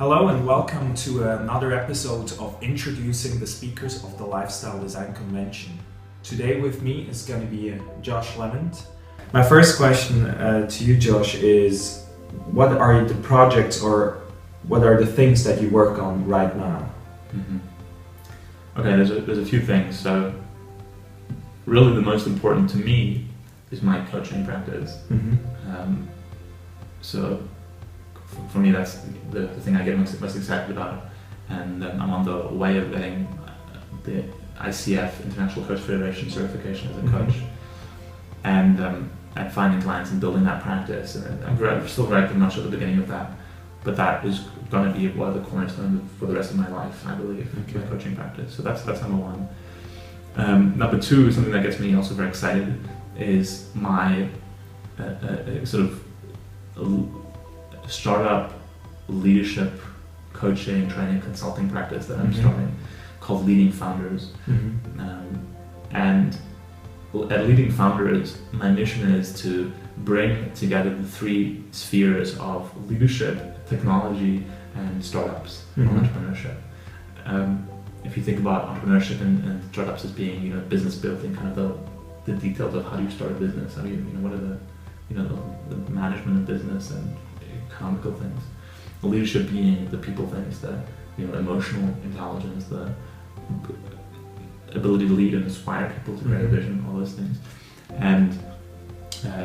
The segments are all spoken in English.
Hello and welcome to another episode of Introducing the Speakers of the Lifestyle Design Convention. Today with me is going to be Josh Levent. My first question to you, Josh, is what are the projects or what are the things that you work on right now? Okay, there's a few things. So really the most important to me is my coaching practice. So for me, that's the thing I get most excited about, and I'm on the way of getting the ICF International Coach Federation certification as a coach, and finding clients and building that practice. And I'm still very much at the beginning of that, but that is going to be one of the cornerstones for the rest of my life, I believe, my coaching practice. So that's number one. Number two, something that gets me also very excited, is my sort of startup leadership coaching, training, consulting practice that I'm starting, called Leading Founders. And at Leading Founders, my mission is to bring together the three spheres of leadership, technology, and startups, entrepreneurship. If you think about entrepreneurship and startups as being, business building, kind of the details of how do you start a business, how do you, what are the management of business and economical things. The leadership being the people things, the emotional intelligence, the ability to lead and inspire people to create a vision, all those things. And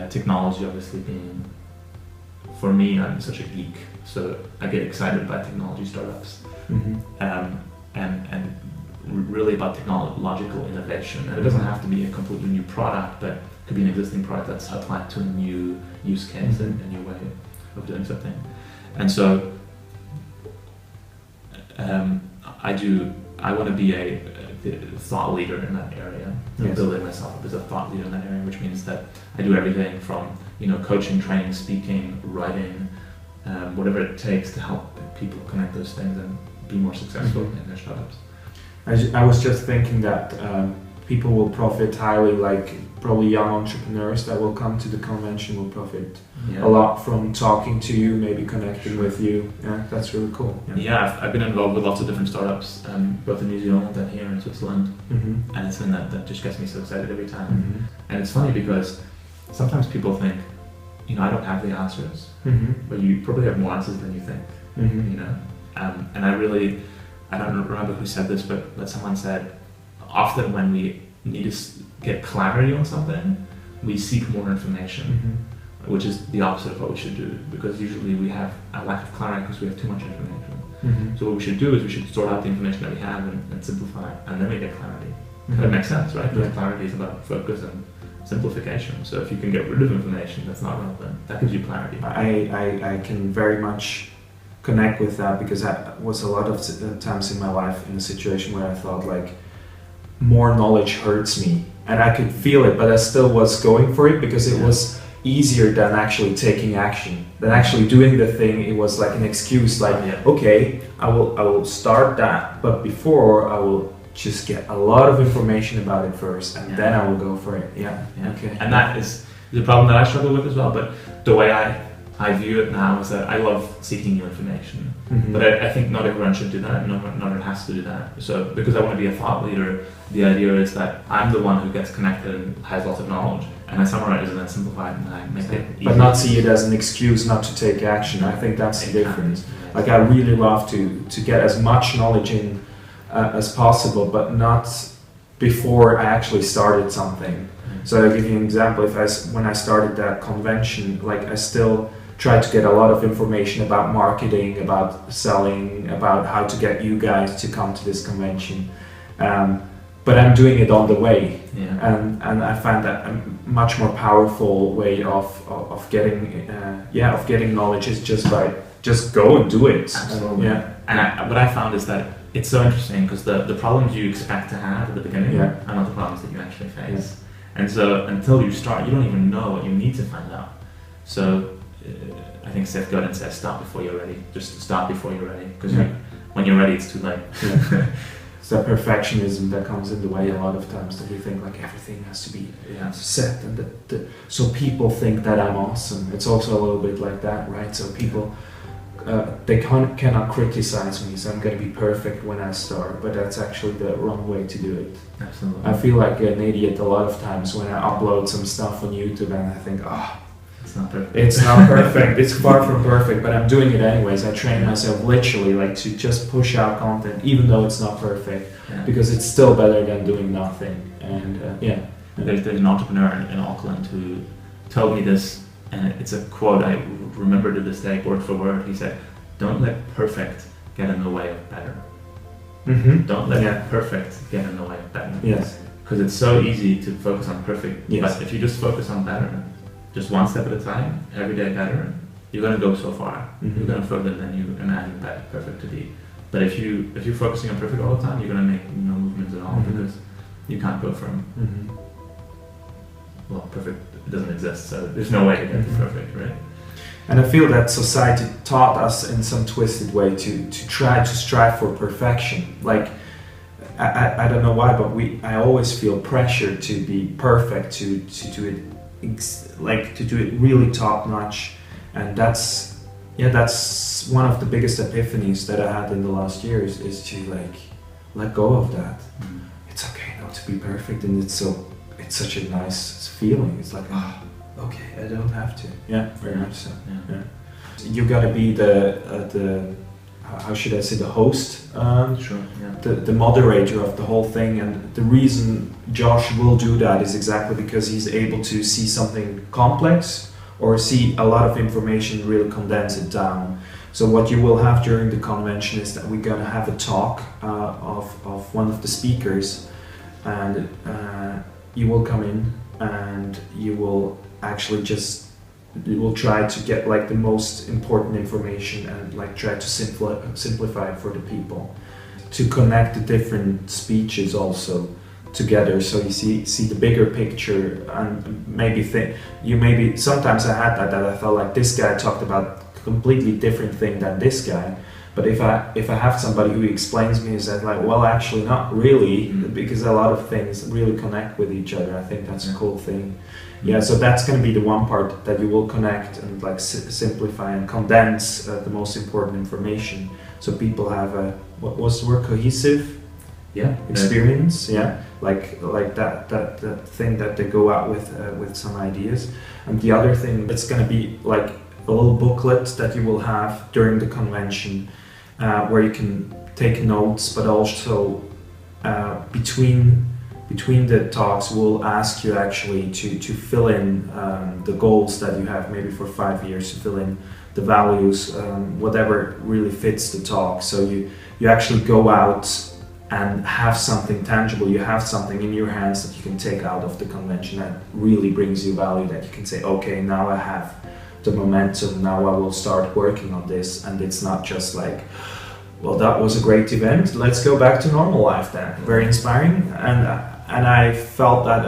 technology obviously being, for me, I'm such a geek, so I get excited by technology startups. And really about technological innovation. And it doesn't have to be a completely new product, but it could be an existing product that's applied to a new use case and a new way of doing something. And so I want to be a thought leader in that area. I'm building myself up as a thought leader in that area, which means that I do everything from coaching, training, speaking, writing, whatever it takes to help people connect those things and be more successful in their startups. I was just thinking that people will profit highly, like probably young entrepreneurs that will come to the convention will profit a lot from talking to you, maybe connecting with you. Yeah, that's really cool. I've been involved with lots of different startups, both in New Zealand and here in Switzerland, and it's something that just gets me so excited every time. And it's funny because sometimes people think, I don't have the answers, but you probably have more answers than you think. And I don't remember who said this, but someone said, often when we need to get clarity on something, we seek more information, which is the opposite of what we should do, because usually we have a lack of clarity because we have too much information. So what we should do is we should sort out the information that we have and simplify it, and then we get clarity. That makes sense, right? Because clarity is about focus and simplification. So if you can get rid of information that's not relevant, that gives you clarity. I can very much connect with that, because I was a lot of times in my life in a situation where I thought like more knowledge hurts me, and I could feel it, but I still was going for it because it was easier than actually taking action, than actually doing the thing. It was like an excuse, like okay, I will start that, but before I will just get a lot of information about it first, and then I will go for it. Okay. And that is the problem that I struggle with as well, but the way I view it now is that I love seeking new information, but I think not everyone should do that, not everyone has to do that. So because I want to be a thought leader, the idea is that I'm the one who gets connected and has lots of knowledge, and I summarize it and then simplify it and I make it easy. But not see it as an excuse not to take action. I think that's the difference. Like I really love to get as much knowledge in as possible, but not before I actually started something. So I'll give you an example. When I started that convention, like I still try to get a lot of information about marketing, about selling, about how to get you guys to come to this convention. But I'm doing it on the way, and I find that a much more powerful way of getting knowledge is just go and do it. Absolutely. And what I found is that it's so interesting because the problems you expect to have at the beginning are not the problems that you actually face. And so until you start, you don't even know what you need to find out. So I think Seth Godin says, start before you're ready. Just start before you're ready, because when you're ready, it's too late. It's that perfectionism that comes in the way a lot of times, that we think like everything has to be set, and so people think that I'm awesome. It's also a little bit like that, right? So people cannot criticize me, so I'm going to be perfect when I start, but that's actually the wrong way to do it. Absolutely. I feel like an idiot a lot of times when I upload some stuff on YouTube and I think, it's not perfect. It's not perfect. It's far from perfect, but I'm doing it anyways. I train myself literally like to just push out content, even though it's not perfect, because it's still better than doing nothing. And there's an entrepreneur in Auckland who told me this, and it's a quote I remember to this day, word for word. He said, "Don't let perfect get in the way of better." Don't let perfect get in the way of better. Yes. Because it's so easy to focus on perfect, but if you just focus on better, just one step at a time, every day better, you're going to go so far. You're going to further than you imagine that perfect to be. But if you're focusing on perfect all the time, you're going to make no movements at all, because you can't go from perfect doesn't exist, so there's no way to get to perfect, right? And I feel that society taught us in some twisted way to try to strive for perfection. Like, I don't know why, but I always feel pressure to be perfect, to do it to do it really top notch, and that's one of the biggest epiphanies that I had in the last years, is to like let go of that. It's okay not to be perfect, and it's such a nice feeling. It's like, okay, I don't have to. Yeah, very much so. Yeah. You gotta be the how should I say, the host, the moderator of the whole thing, and the reason Josh will do that is exactly because he's able to see something complex or see a lot of information, really condense it down. So what you will have during the convention is that we're gonna have a talk of one of the speakers, and you will come in and you will actually you will try to get like the most important information and like try to simplify it for the people, to connect the different speeches also together, so you see the bigger picture, and maybe sometimes I had that I felt like this guy talked about a completely different thing than this guy, but if I have somebody who explains me, is that like, well, actually not really, because a lot of things really connect with each other. I think that's a cool thing. Yeah, so that's going to be the one part that you will connect and like simplify and condense the most important information, so people have a what was the word, cohesive experience. Like that thing that they go out with some ideas. And the other thing, it's going to be like a little booklet that you will have during the convention, where you can take notes, but also between the talks we'll ask you actually to fill in the goals that you have, maybe for 5 years, to fill in the values, whatever really fits the talk. So you actually go out and have something tangible, you have something in your hands that you can take out of the convention that really brings you value, that you can say, okay, now I have the momentum, now I will start working on this, and it's not just like, well, that was a great event, let's go back to normal life then. Very inspiring, and I felt that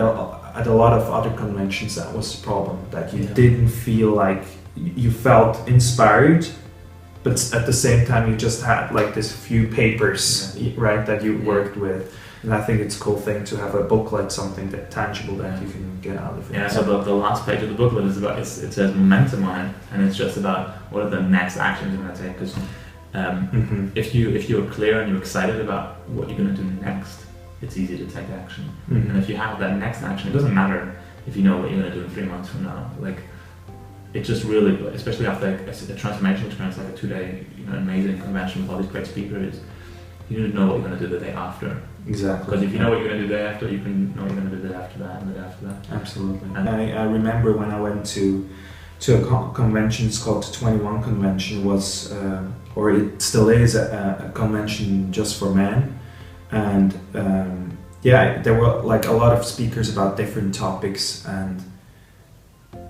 at a lot of other conventions that was the problem, that you didn't feel like you felt inspired, but at the same time you just had like this few papers, right, that you worked with. And I think it's a cool thing to have a booklet, something that tangible that you can get out of it. Yeah, so the last page of the booklet is about, it says momentum on it, and it's just about what are the next actions you're going to take. Because if you're clear and you're excited about what you're going to do next, it's easy to take action. And if you have that next action, it doesn't matter if you know what you're going to do in 3 months from now. Like, it just really, especially after a transformation experience like a 2-day amazing convention with all these great speakers, you need to know what you're going to do the day after. Exactly. Because if you know what you're going to do the day after, you can know what you're going to do the day after that and the day after that. Absolutely. And I remember when I went to a convention, it's called the 21 Convention, was or it still is a convention just for men. And there were like a lot of speakers about different topics, and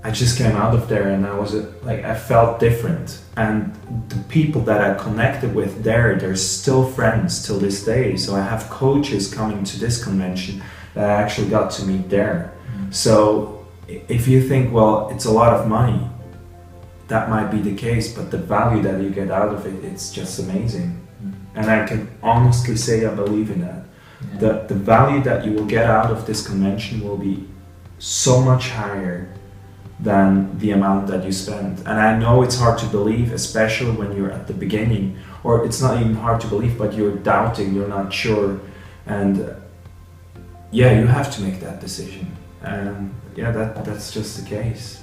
I just came out of there and I felt different. And the people that I connected with they're still friends till this day. So I have coaches coming to this convention that I actually got to meet there. So if you think, well, it's a lot of money, that might be the case, but the value that you get out of it, it's just amazing. And I can honestly say I believe in that. The value that you will get out of this convention will be so much higher than the amount that you spend. And I know it's hard to believe, especially when you're at the beginning, or it's not even hard to believe, but you're doubting, you're not sure, and yeah, you have to make that decision. And yeah, that's just the case.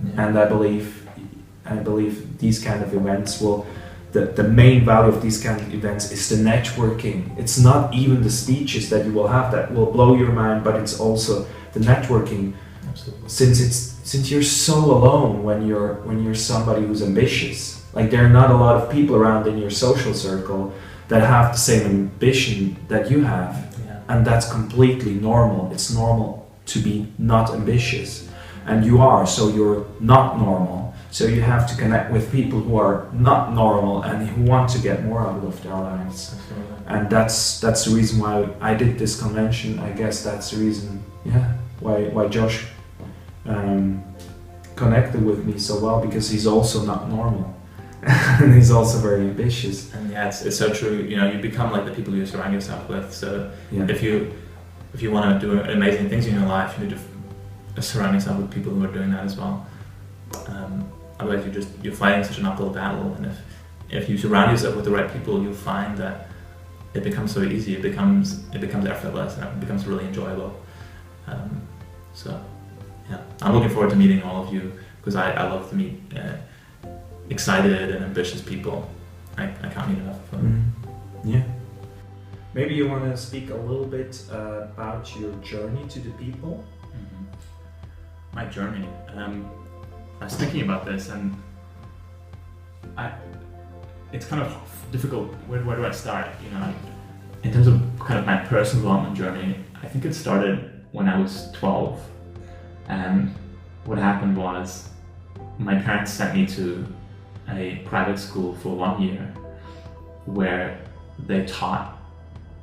Yeah. And I believe these kind of events will, the main value of these kind of events is the networking. It's not even the speeches that you will have that will blow your mind, but it's also the networking. Absolutely. Since you're so alone when you're somebody who's ambitious. Like, there are not a lot of people around in your social circle that have the same ambition that you have. Yeah. And that's completely normal. It's normal to be not ambitious. And you are, so you're not normal. So you have to connect with people who are not normal and who want to get more out of their lives. Absolutely. And that's the reason why I did this convention. I guess that's the reason, why Josh connected with me so well, because he's also not normal. And he's also very ambitious. And yeah, it's so true. You know, you become like the people you surround yourself with. So Yeah. if you want to do amazing things in your life, you need to surround yourself with people who are doing that as well. Otherwise, you're fighting such an uphill battle. And if you surround yourself with the right people, you'll find that it becomes so easy. It becomes effortless, and it becomes really enjoyable. So yeah, I'm looking forward to meeting all of you, because I love to meet excited and ambitious people. I can't meet enough of them. Yeah. Maybe you want to speak a little bit about your journey to the people? My journey. I was thinking about this, and it's kind of difficult. Where do I start? You know, in terms of kind of my personal development journey, I think it started when I was 12, and what happened was my parents sent me to a private school for 1 year where they taught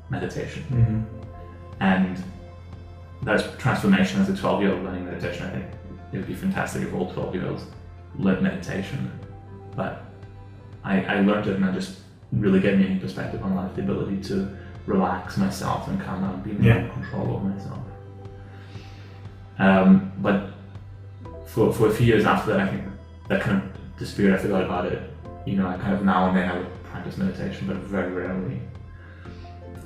meditation. And that's transformation. As a 12-year-old learning meditation, I think it would be fantastic if all 12-year-olds learned meditation. But I learned it, and it just really gave me a perspective on life, the ability to relax myself and calm down, be more in control of myself. But for a few years after that, I think that kind of disappeared. I forgot about it. You know, I kind of now and then I would practice meditation, but very rarely.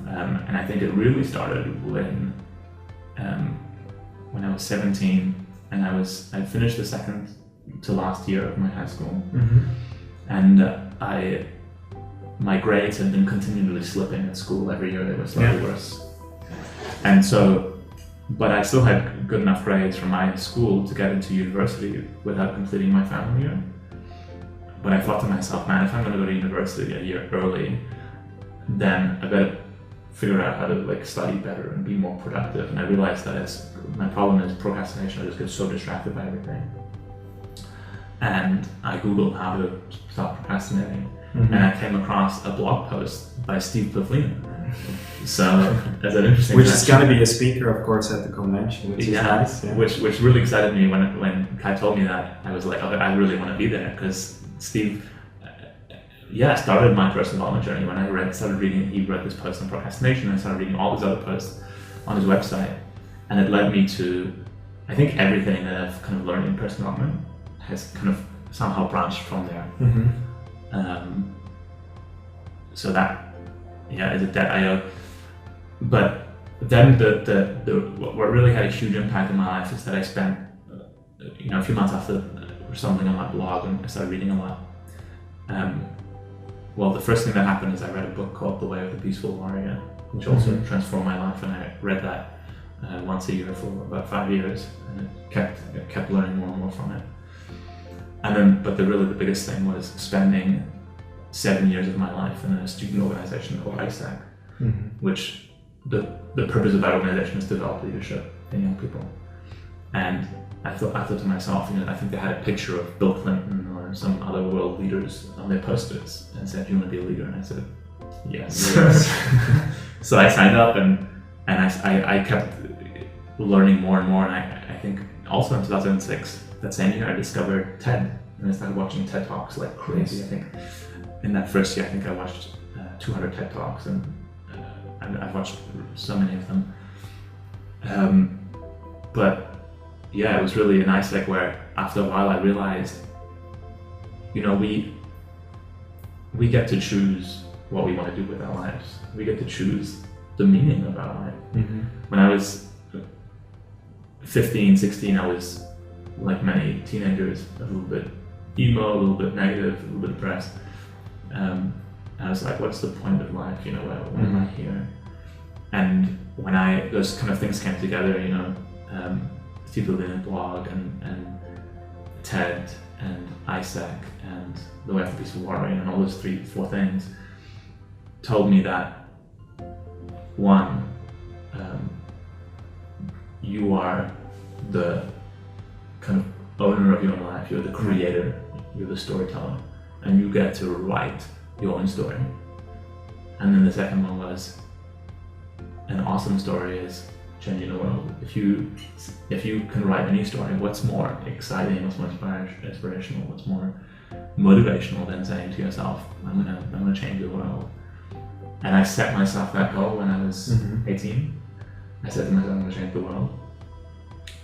And I think it really started when I was 17, and I finished the second to last year of my high school, and my grades had been continually slipping at school. Every year they were slightly worse, and so. But I still had good enough grades from my school to get into university without completing my final year. But I thought to myself, man, if I'm going to go to university a year early, then I better figure out how to study better and be more productive. And I realized that my problem is procrastination. I just get so distracted by everything. And I Googled how to stop procrastinating, and I came across a blog post by Steve Pavlina. So that's an interesting. Which is going to be a speaker, of course, at the convention, which is nice. Yeah. Which really excited me when Kai told me that. I was like, okay, I really want to be there, because Steve, started my personal development journey when I started reading. He wrote this post on procrastination, and I started reading all his other posts on his website, and it led me to, I think, everything that I've kind of learned in personal development has kind of somehow branched from there. So that. Yeah, is it that I but then what really had a huge impact in my life is that I spent a few months after something on my blog, and I started reading a lot. Well, the first thing that happened is I read a book called The Way of the Peaceful Warrior, which also transformed my life, and I read that once a year for about 5 years, and it kept learning more and more from it. And then, but the biggest thing was spending 7 years of my life in a student organization called ISAC, which the purpose of that organization is to develop leadership in young people. And I thought to myself, I think they had a picture of Bill Clinton or some other world leaders on their posters and said, "Do you want to be a leader?" And I said, yes. So I signed up, and I kept learning more and more. And I think also in 2006, that same year, I discovered TED, and I started watching TED Talks like crazy. I think in that first year, I think I watched 200 TED Talks, and I've watched so many of them. But yeah, it was really a nice like where after a while I realized, you know, we get to choose what we want to do with our lives. We get to choose the meaning of our life. Mm-hmm. When I was 15, 16, I was like many teenagers, a little bit emo, a little bit negative, a little bit depressed. I was like, what's the point of life? You know, why am I here? And when those kind of things came together, you know, Steve Levent blog and TED and ISAC and The Way After Peace of War, and all those 3-4 things told me that one, you are the kind of owner of your own life, you're the creator, you're the storyteller, and you get to write your own story. And then the second one was, an awesome story is changing the world. If you can write any story, what's more exciting, what's more inspirational, what's more motivational than saying to yourself, I'm gonna change the world. And I set myself that goal when I was 18. I said to myself, I'm gonna change the world.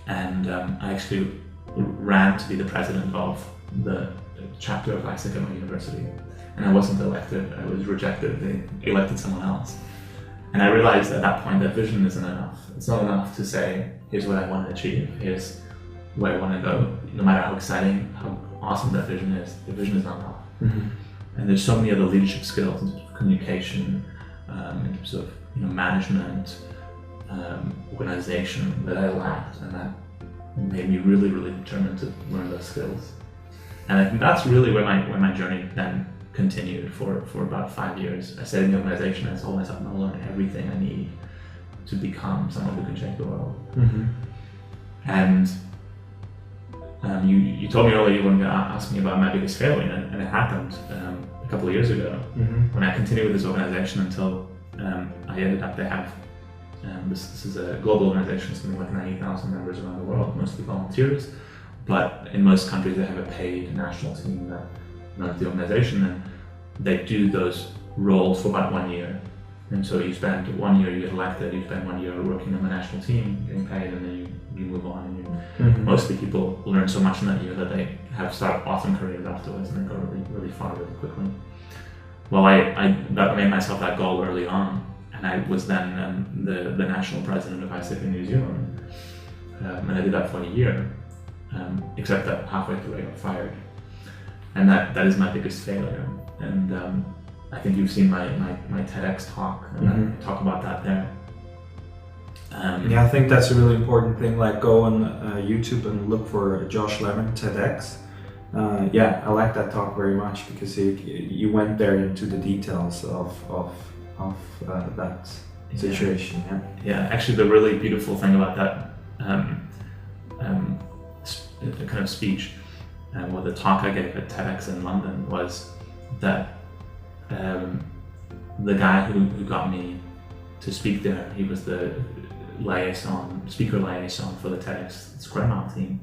And I actually ran to be the president of the chapter of ISAC at my university. And I wasn't elected, I was rejected. They elected someone else. And I realized at that point that vision isn't enough. It's not enough to say, here's what I want to achieve, here's where I want to go. No matter how exciting, how awesome that vision is, the vision is not enough. Mm-hmm. And there's so many other leadership skills in terms of communication, in terms of management, organization that I lacked, and that made me really, really determined to learn those skills. And I think that's really where my journey then continued for about 5 years. I stayed in the organization and I told myself I'm going to learn everything I need to become someone who can change the world. Mm-hmm. And you told me earlier you were going to ask me about my biggest failure, and it happened a couple of years ago when I continued with this organization until I ended up, they have this is a global organization, something like 90,000 members around the world, mostly volunteers, but in most countries they have a paid national team that runs the organization, and they do those roles for about 1 year. And so you spend 1 year, you get elected, you spend 1 year working on the national team, getting paid, and then you move on. And mostly people learn so much in that year that they start awesome careers afterwards, and they go really, really far really quickly. Well, I made myself that goal early on, and I was then the national president of ISAC in New Zealand. And I did that for a year, except that halfway through I got fired. And that is my biggest failure. And I think you've seen my TEDx talk, and I talk about that there. Yeah, I think that's a really important thing. Like, go on YouTube and look for Josh Levent TEDx. Yeah, I like that talk very much because you went there into the details of that situation. Yeah, actually, the really beautiful thing about that kind of speech, or the talk I gave at TEDx in London, was that the guy who got me to speak there, he was the speaker liaison for the TEDx Square Mile team.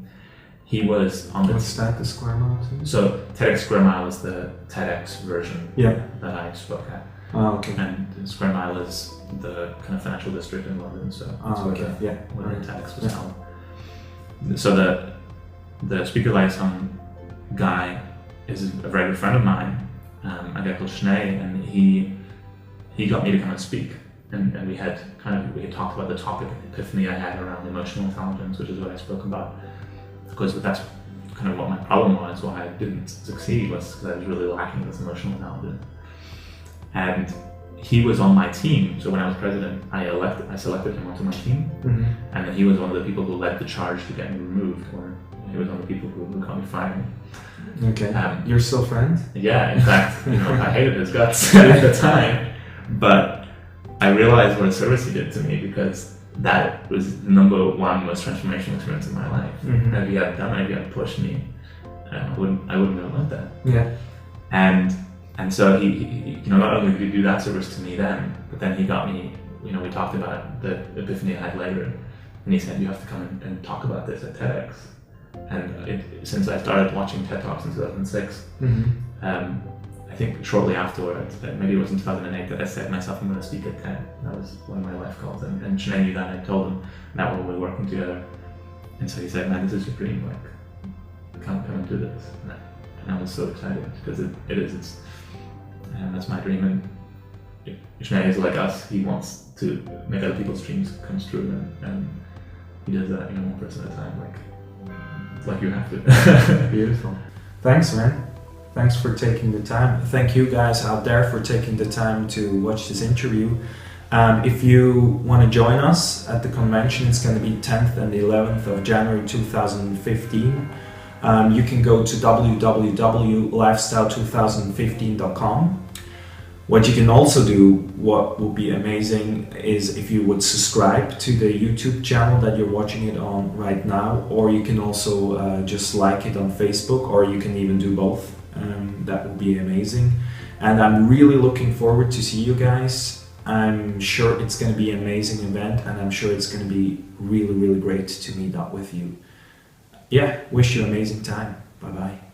He was on the... What's that, the Square Mile team? So TEDx Square Mile is the TEDx version that I spoke at. Oh, okay. And Square Mile is the kind of financial district in London, so that's where the TEDx was held. So the speaker liaison guy is a very good friend of mine, a guy called Schnee, and he got me to come and speak. And we had talked about the topic of epiphany I had around emotional intelligence, which is what I spoke about. Because that's kind of what my problem was, why I didn't succeed, was because I was really lacking this emotional intelligence. And he was on my team, so when I was president, I selected him onto my team, and then he was one of the people who led the charge to get me removed, or he was one of the people who got me fired. Okay. You're still friends? Yeah, in fact, I hated his guts at the time, but I realized what a service he did to me, because that was the number one most transformational experience in my life. If he had done it, if he had pushed me, I wouldn't have learned that. Yeah. And so he not only did he do that service to me then, but then he got me, we talked about the epiphany I had later, and he said, you have to come and talk about this at TEDx. And since I started watching TED Talks in 2006, I think shortly afterwards, maybe it was in 2008, that I said to myself, I'm going to speak at TED. That was one of my life goals. And Sinead knew that, and I told him that when we were working together. And so he said, man, this is your dream, like, come and do this. And I was so excited because it is. And that's my dream. And Ishmael is like us. He wants to make other people's dreams come true, and he does that, one person at a time, like you have to. Beautiful. Thanks, man. Thanks for taking the time. Thank you guys out there for taking the time to watch this interview. If you want to join us at the convention, it's going to be 10th and 11th of January 2015. You can go to www.lifestyle2015.com. What you can also do, what would be amazing, is if you would subscribe to the YouTube channel that you're watching it on right now, or you can also just like it on Facebook, or you can even do both. That would be amazing. And I'm really looking forward to see you guys. I'm sure it's going to be an amazing event, and I'm sure it's going to be really, really great to meet up with you. Yeah, wish you an amazing time. Bye-bye.